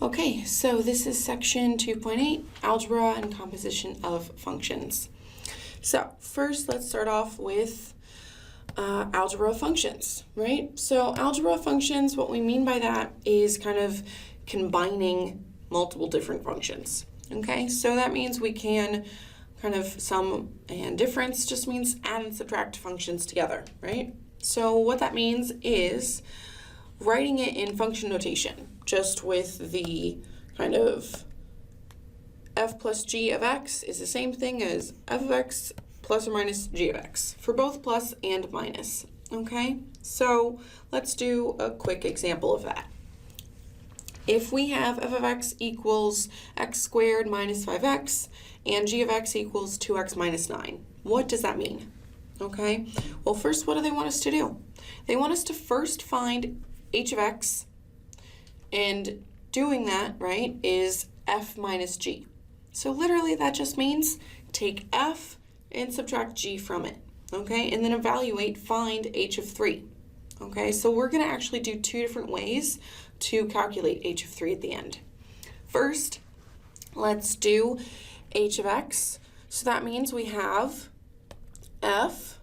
Okay, so this is section 2.8, Algebra and Composition of Functions. So first, let's start off with algebra functions, right? So algebra functions, what we mean by that is kind of combining multiple different functions, okay? So that means we can kind of sum and difference just means add and subtract functions together, right? So what that means is writing it in function notation, just with the kind of f plus g of x is the same thing as f of x plus or minus g of x for both plus and minus, okay? So let's do a quick example of that. If we have f of x equals x squared minus 5x and g of x equals 2x minus 9, what does that mean? Okay, well first, what do they want us to do? They want us to first find h of x, and doing that, right, is f minus g. So literally that just means take f and subtract g from it, okay, and then evaluate, find h of 3. Okay, so we're going to actually do two different ways to calculate h of 3 at the end. First, let's do h of x. So that means we have f,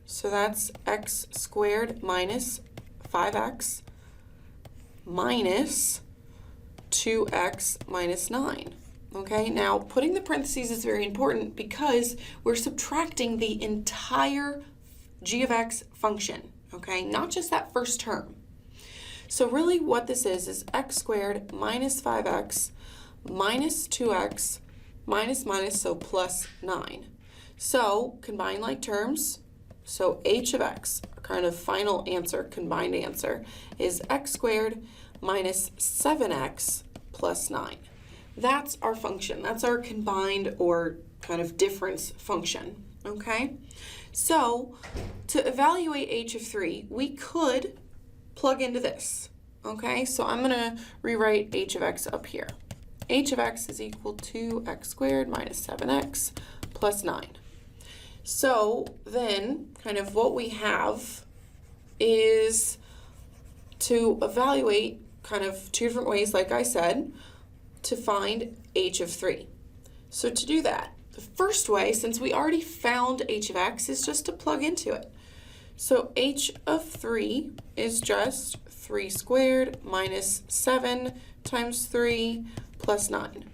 so that's x squared minus 5x minus 2x minus 9. Okay, now putting the parentheses is very important because we're subtracting the entire g of x function, okay, not just that first term. So really what this is x squared minus 5x minus 2x minus minus, so plus 9. So combine like terms, so h of x, kind of final answer, combined answer, is x squared minus 7x plus 9. That's our function. That's our combined or kind of difference function, okay? So to evaluate h of 3, we could plug into this, okay? So I'm going to rewrite h of x up here. H of x is equal to x squared minus 7x plus 9. So then kind of what we have is to evaluate kind of two different ways, like I said, to find h of 3. So to do that, the first way, since we already found h of x, is just to plug into it. So h of 3 is just 3 squared minus 7 times 3 plus 9.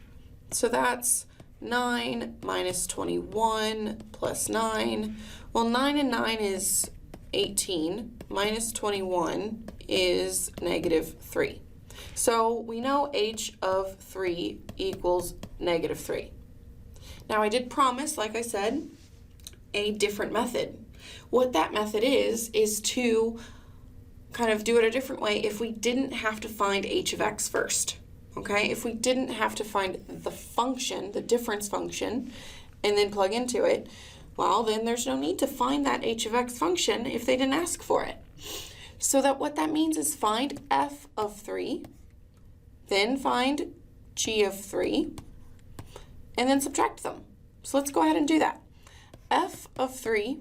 So that's 9 minus 21 plus 9. Well, 9 and 9 is 18. Minus 21 is negative 3. So we know h of 3 equals negative 3. Now I did promise, like I said, a different method. What that method is to kind of do it a different way if we didn't have to find h of x first. Okay, if we didn't have to find the function, the difference function, and then plug into it, well, then there's no need to find that h of x function if they didn't ask for it. So that what that means is find f of 3, then find g of 3, and then subtract them. So let's go ahead and do that. F of 3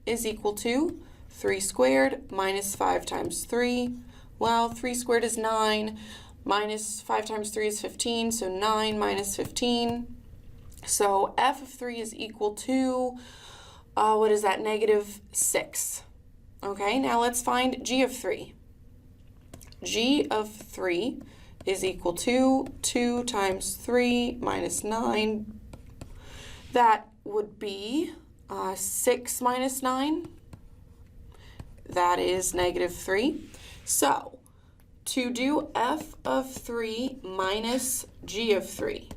is equal to 3 squared minus 5 times 3. Well, 3 squared is 9. Minus 5 times 3 is 15, so 9 minus 15. So f of 3 is equal to, what is that, negative 6. Okay, now let's find g of 3. G of 3 is equal to 2 times 3 minus 9. That would be 6 minus 9. That is negative 3. So to do f of 3 minus g of 3,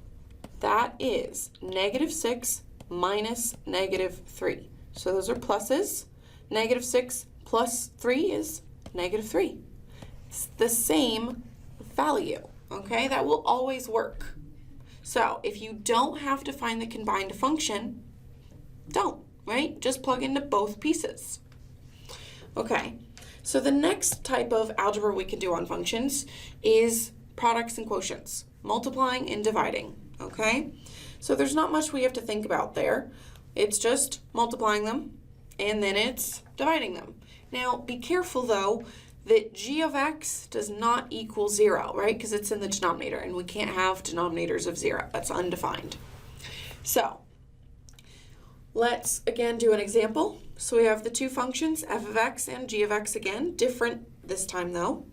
that is negative 6 minus negative 3. So those are pluses. Negative 6 plus 3 is negative 3. It's the same value, okay? That will always work. So if you don't have to find the combined function, don't, right? Just plug into both pieces. Okay. So the next type of algebra we can do on functions is products and quotients, multiplying and dividing, okay? So there's not much we have to think about there. It's just multiplying them, and then it's dividing them. Now, be careful though, that g of x does not equal 0, right? Because it's in the denominator, and we can't have denominators of 0. That's undefined. So let's again do an example. So we have the two functions, f of x and g of x again, different this time though.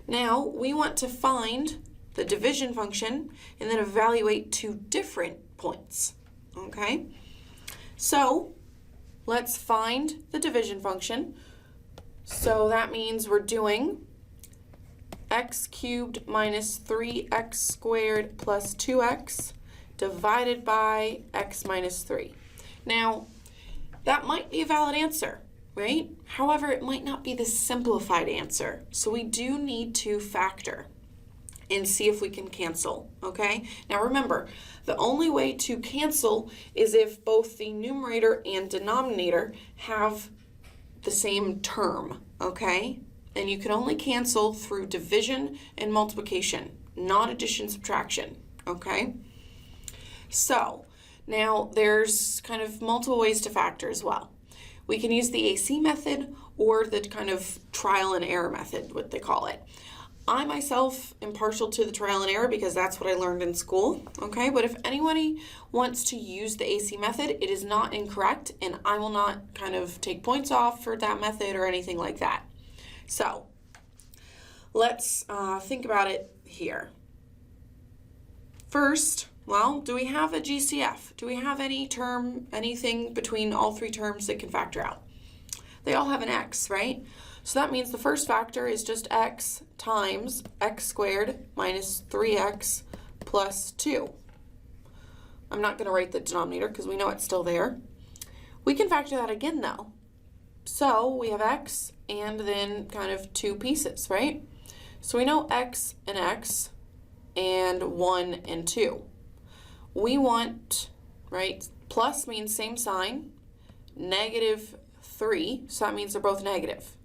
Now we want to find the division function and then evaluate two different points, okay? So let's find the division function. So that means we're doing x cubed minus 3x squared plus 2x divided by x minus 3. Now, that might be a valid answer, right? However, it might not be the simplified answer. So we do need to factor and see if we can cancel, okay? Now remember, the only way to cancel is if both the numerator and denominator have the same term, okay? And you can only cancel through division and multiplication, not addition, subtraction, okay? So now there's kind of multiple ways to factor as well. We can use the AC method or the kind of trial and error method, what they call it. I myself am partial to the trial and error because that's what I learned in school, okay? But if anybody wants to use the AC method, it is not incorrect, and I will not kind of take points off for that method or anything like that. So let's think about it here. First, well, do we have a GCF? Do we have any term, anything between all three terms that can factor out? They all have an x, right? So that means the first factor is just x times x squared minus 3x plus 2. I'm not going to write the denominator because we know it's still there. We can factor that again though. So we have x and then kind of two pieces, right? So we know x and 1 and 2. We want, right, plus means same sign, negative 3, so that means they're both negative.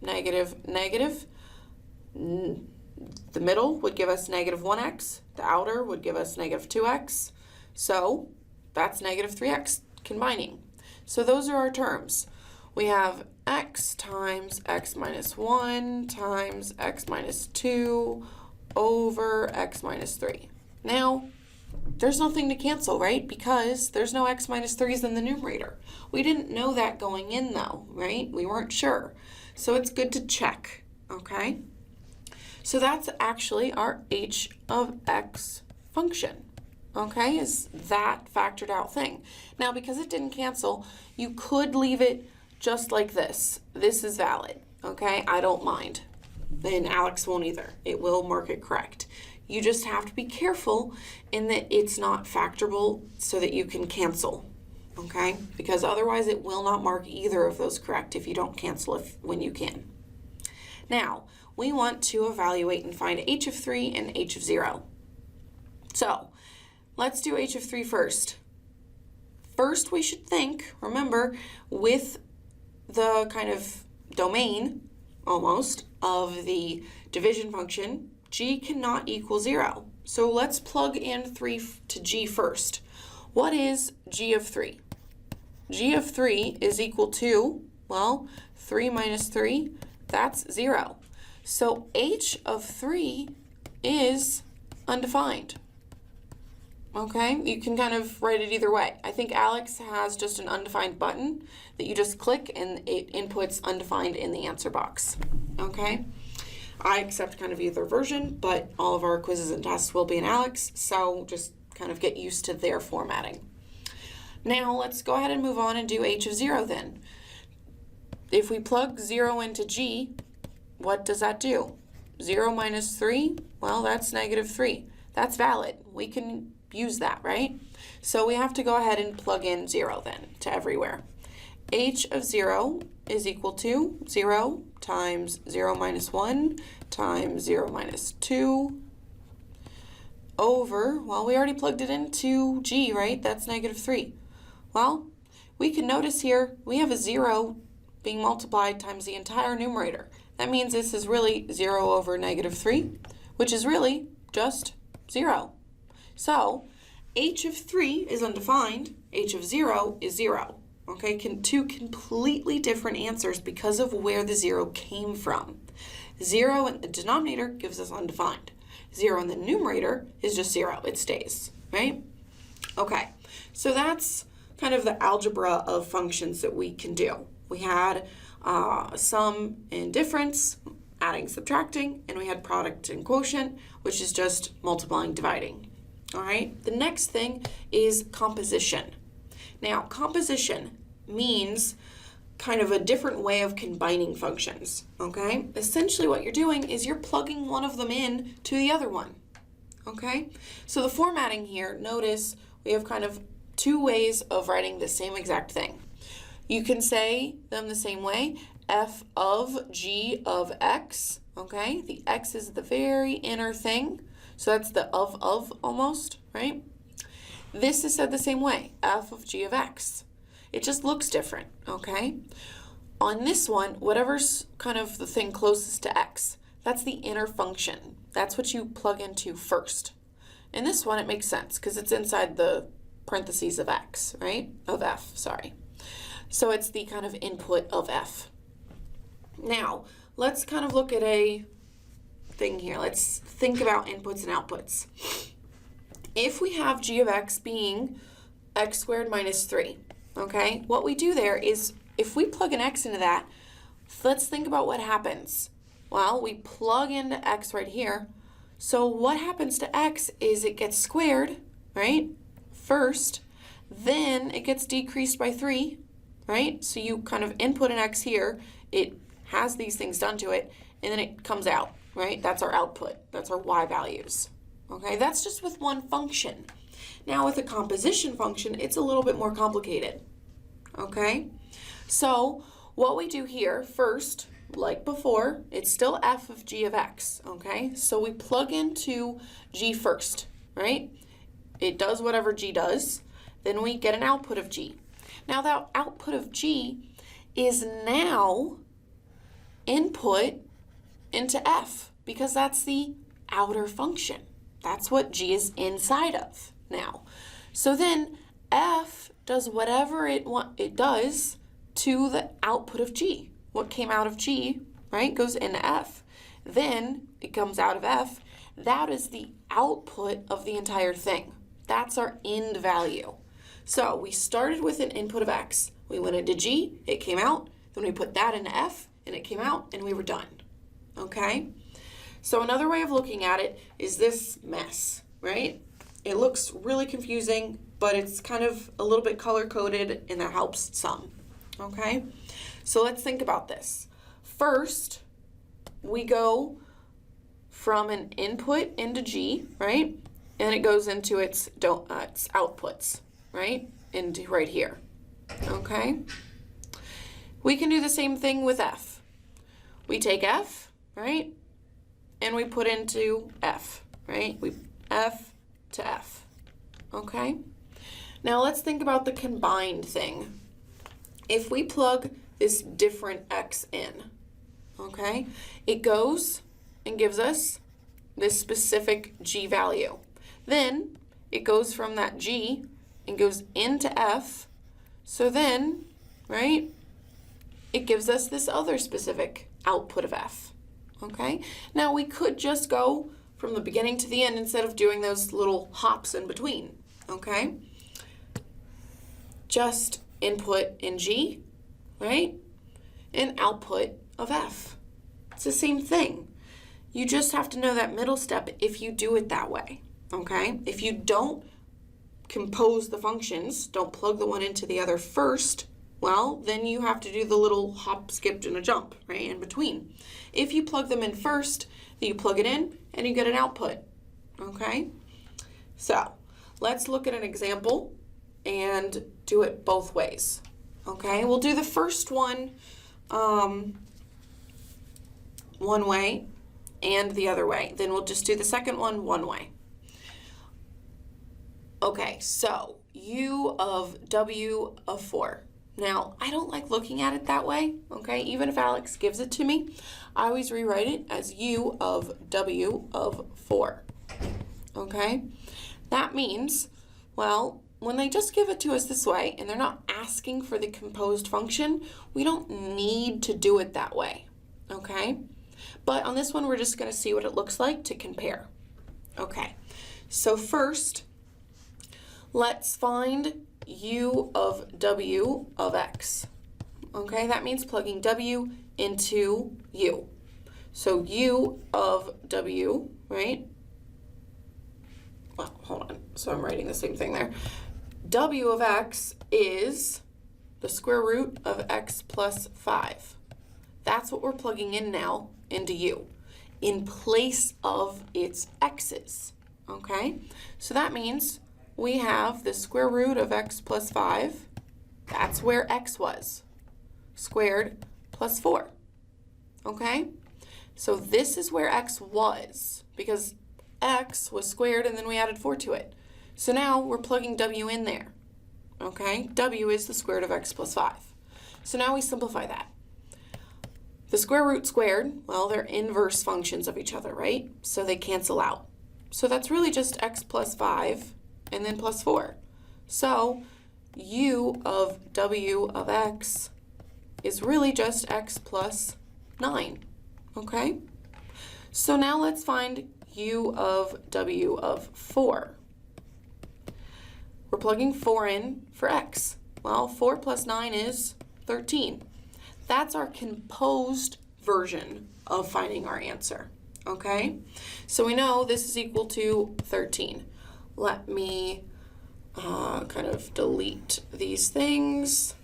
Negative, negative. The middle would give us negative 1x. The outer would give us negative 2x. So that's negative 3x combining. So those are our terms. We have x times x minus 1 times x minus 2 over x minus 3. Now, there's nothing to cancel, right? Because there's no x minus 3's in the numerator. We didn't know that going in though, right? We weren't sure. So it's good to check, okay? So that's actually our h of x function, okay? Is that factored out thing. Now, because it didn't cancel, you could leave it just like this. This is valid, okay? I don't mind. And Alex won't either. It will mark it correct. You just have to be careful in that it's not factorable so that you can cancel, okay? Because otherwise it will not mark either of those correct if you don't cancel when you can. Now, we want to evaluate and find h of 3 and h of 0. So, let's do h of 3 first. First, we should think, remember, with the kind of domain, almost, of the division function, g cannot equal 0. So let's plug in 3 to g first. What is g of 3? G of 3 is equal to, well, 3 minus 3, that's 0. So h of 3 is undefined. Okay, you can kind of write it either way. I think Alex has just an undefined button that you just click and it inputs undefined in the answer box. Okay, I accept kind of either version, but all of our quizzes and tests will be in Alex, so just kind of get used to their formatting. Now let's go ahead and move on and do h of 0 then. If we plug 0 into g, what does that do? 0 minus 3, well, that's negative 3. That's valid. We can use that, right? So we have to go ahead and plug in 0 then to everywhere. H of 0 is equal to 0 times 0 minus 1 times 0 minus 2 over, well, we already plugged it into g, right? That's negative 3. Well, we can notice here we have a 0 being multiplied times the entire numerator. That means this is really 0 over negative 3, which is really just 0. So h of 3 is undefined, h of 0 is 0, Okay, two completely different answers because of where the 0 came from. 0 in the denominator gives us undefined. 0 in the numerator is just 0. It stays, right? Okay, so that's kind of the algebra of functions that we can do. We had sum and difference, adding, subtracting, and we had product and quotient, which is just multiplying, dividing. All right, the next thing is composition. Now, composition means kind of a different way of combining functions, okay? Essentially what you're doing is you're plugging one of them in to the other one, okay? So the formatting here, notice we have kind of two ways of writing the same exact thing. You can say them the same way, f of g of x, okay? The x is the very inner thing, so that's the of almost, right? This is said the same way, f of g of x. It just looks different, okay? On this one, whatever's kind of the thing closest to x, that's the inner function. That's what you plug into first. In this one, it makes sense because it's inside the parentheses of x, right? Of f, sorry. So it's the kind of input of f. Now, let's kind of look at a thing here. Let's think about inputs and outputs. If we have g of x being x squared minus 3, okay, what we do there is if we plug an x into that, let's think about what happens. Well, we plug into x right here. So what happens to x is it gets squared, right, first, then it gets decreased by 3, right? So you kind of input an x here, it has these things done to it, and then it comes out, right? That's our output. That's our y values. Okay, that's just with one function. Now with a composition function, it's a little bit more complicated. Okay, so what we do here first, like before, it's still f of g of x. Okay, so we plug into g first, right? It does whatever g does. Then we get an output of g. Now that output of g is now input into f because that's the outer function. That's what g is inside of now. So then f does whatever it does to the output of g. What came out of g, right, goes into f. Then it comes out of f. That is the output of the entire thing. That's our end value. So we started with an input of x. We went into g, it came out. Then we put that into f, and it came out, and we were done. Okay? So another way of looking at it is this mess, right? It looks really confusing, but it's kind of a little bit color-coded, and that helps some, okay? So let's think about this. First, we go from an input into G, right? And it goes into its outputs, right? Into right here, okay? We can do the same thing with F. We take F, right? And we put into F, right? We F to F, okay? Now let's think about the combined thing. If we plug this different X in, okay, it goes and gives us this specific G value. Then it goes from that G and goes into F. So then, right, it gives us this other specific output of F. Okay, now we could just go from the beginning to the end instead of doing those little hops in between. Okay, just input in G, right, and output of F. It's the same thing. You just have to know that middle step if you do it that way. Okay, if you don't compose the functions, don't plug the one into the other first, well, then you have to do the little hop, skip, and a jump, right, in between. If you plug them in first, then you plug it in and you get an output, okay? So let's look at an example and do it both ways, okay? We'll do the first one one way and the other way. Then we'll just do the second one way. Okay, so u of w of 4. Now, I don't like looking at it that way, okay? Even if Alex gives it to me, I always rewrite it as u of w of 4, okay? That means, well, when they just give it to us this way and they're not asking for the composed function, we don't need to do it that way, okay? But on this one, we're just going to see what it looks like to compare. Okay, so first, let's find u of w of x. Okay, that means plugging w into u. So u of w, right? Well, hold on. So I'm writing the same thing there. W of x is the square root of x plus 5. That's what we're plugging in now into u in place of its x's, okay? So that means we have the square root of x plus 5. That's where x was, squared plus 4, okay? So this is where x was because x was squared and then we added 4 to it. So now we're plugging w in there, okay? W is the square root of x plus 5. So now we simplify that. The square root squared, well, they're inverse functions of each other, right? So they cancel out. So that's really just x plus 5 and then plus 4. So u of w of x is really just x plus 9, okay? So now let's find u of w of 4. We're plugging 4 in for x. Well, 4 plus 9 is 13. That's our composed version of finding our answer, okay? So we know this is equal to 13. Let me kind of delete these things.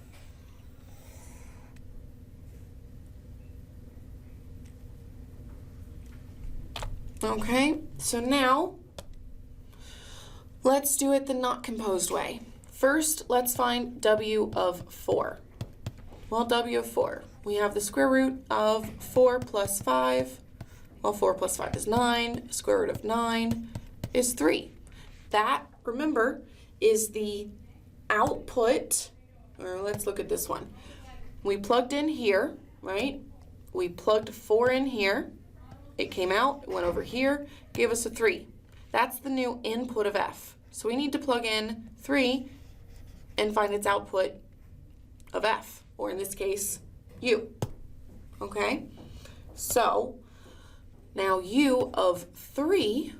Okay, so now let's do it the not composed way. First, let's find w of 4. Well, w of 4, we have the square root of 4 plus 5. Well, 4 plus 5 is 9. Square root of 9 is 3. That, remember, is the output, or let's look at this one. We plugged in here, right? We plugged 4 in here. It came out, it went over here, gave us a 3. That's the new input of f. So we need to plug in 3 and find its output of f, or in this case, u. Okay? So now u of 3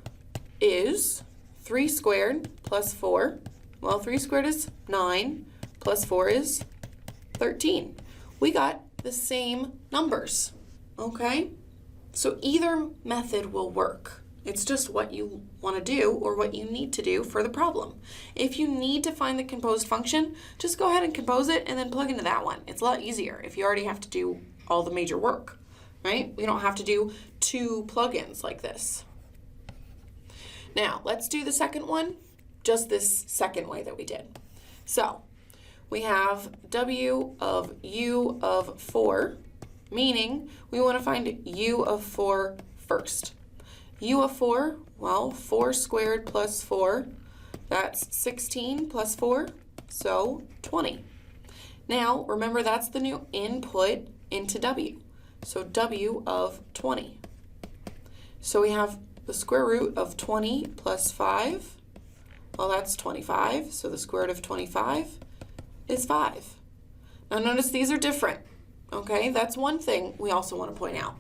is 3 squared plus 4. Well, 3 squared is 9, plus 4 is 13. We got the same numbers, okay? So either method will work. It's just what you want to do or what you need to do for the problem. If you need to find the composed function, just go ahead and compose it and then plug into that one. It's a lot easier if you already have to do all the major work, right? We don't have to do 2 plugins like this. Now, let's do the second one, just this second way that we did. So, we have w of u of 4, meaning we want to find u of 4 first. U of 4, well, 4 squared plus 4, that's 16 plus 4, so 20. Now, remember that's the new input into w, so w of 20. So we have the square root of 20 plus 5, well, that's 25, so the square root of 25 is 5. Now notice these are different, okay? That's one thing we also want to point out.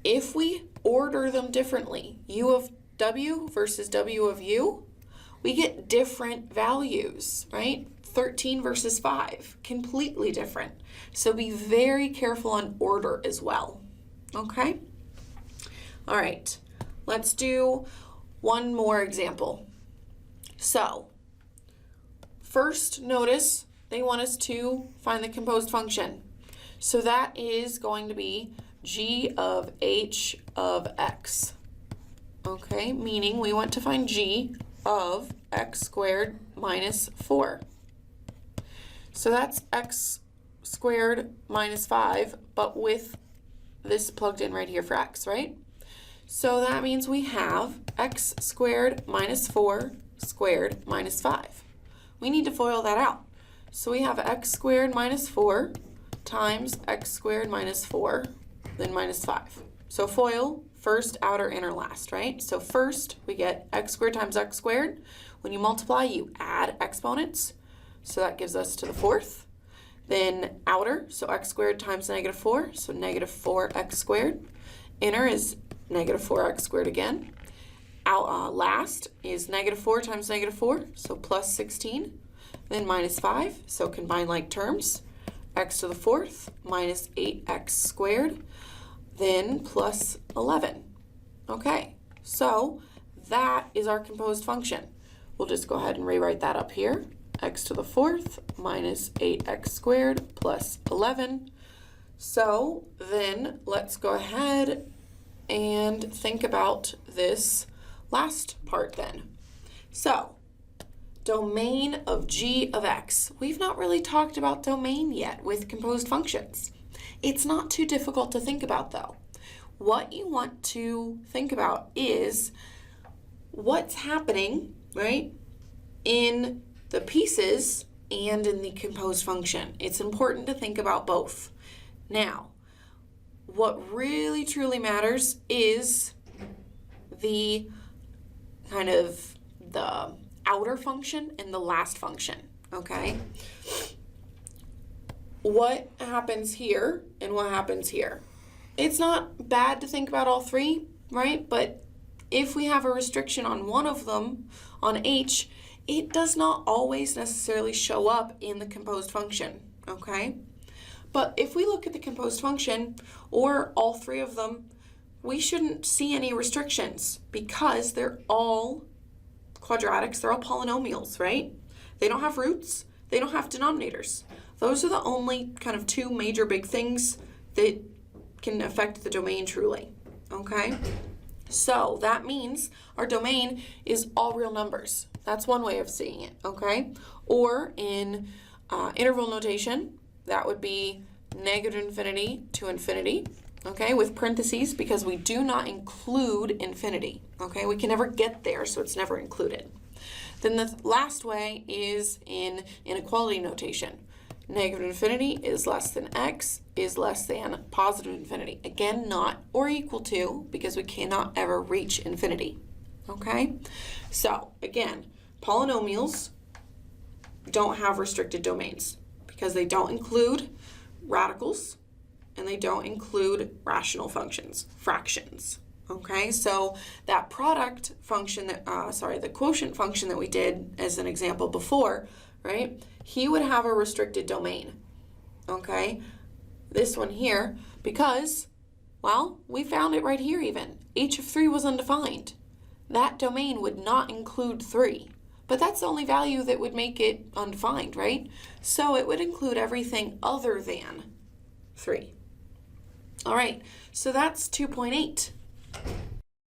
If we order them differently, u of w versus w of u, we get different values, right? 13 versus 5, completely different. So be very careful on order as well, okay? All right, let's do one more example. So, first notice they want us to find the composed function. So that is going to be g of h of x, okay? Meaning we want to find g of x squared minus 4. So that's x squared minus 5, but with this plugged in right here for x, right? So that means we have x squared minus 4 squared minus 5. We need to FOIL that out. So we have x squared minus 4 times x squared minus 4, then minus 5. So FOIL first, outer, inner, last, right? So first, we get x squared times x squared. When you multiply, you add exponents. So that gives us to the fourth. Then outer, so x squared times negative 4, so negative 4x squared. Inner is negative 4x squared again. Last is negative 4 times negative 4, so plus 16. Then minus 5, so combine like terms. X to the fourth minus 8x squared, then plus 11. Okay, so that is our composed function. We'll just go ahead and rewrite that up here. X to the fourth minus 8x squared plus 11. So then let's go ahead and think about this last part then. So domain of g of x. We've not really talked about domain yet with composed functions. It's not too difficult to think about though. What you want to think about is what's happening, right, in the pieces and in the composed function. It's important to think about both. Now, what really truly matters is the kind of the outer function and the last function, okay? What happens here and what happens here? It's not bad to think about all three, right? But if we have a restriction on one of them, on h, it does not always necessarily show up in the composed function, okay? But if we look at the composed function, or all three of them, we shouldn't see any restrictions because they're all quadratics, they're all polynomials, right? They don't have roots, they don't have denominators. Those are the only kind of two major big things that can affect the domain truly, okay? So that means our domain is all real numbers. That's one way of seeing it, okay? Or in interval notation, that would be negative infinity to infinity, okay, with parentheses because we do not include infinity, okay? We can never get there, so it's never included. Then the last way is in inequality notation. Negative infinity is less than x is less than positive infinity. Again, not or equal to because we cannot ever reach infinity, okay? So again, polynomials don't have restricted domains because they don't include radicals and they don't include rational functions, fractions, okay? So that product function, the quotient function that we did as an example before, right? He would have a restricted domain, okay? This one here, because, well, we found it right here even. H of 3 was undefined. That domain would not include 3, but that's the only value that would make it undefined, right? So it would include everything other than 3. All right, so that's 2.8.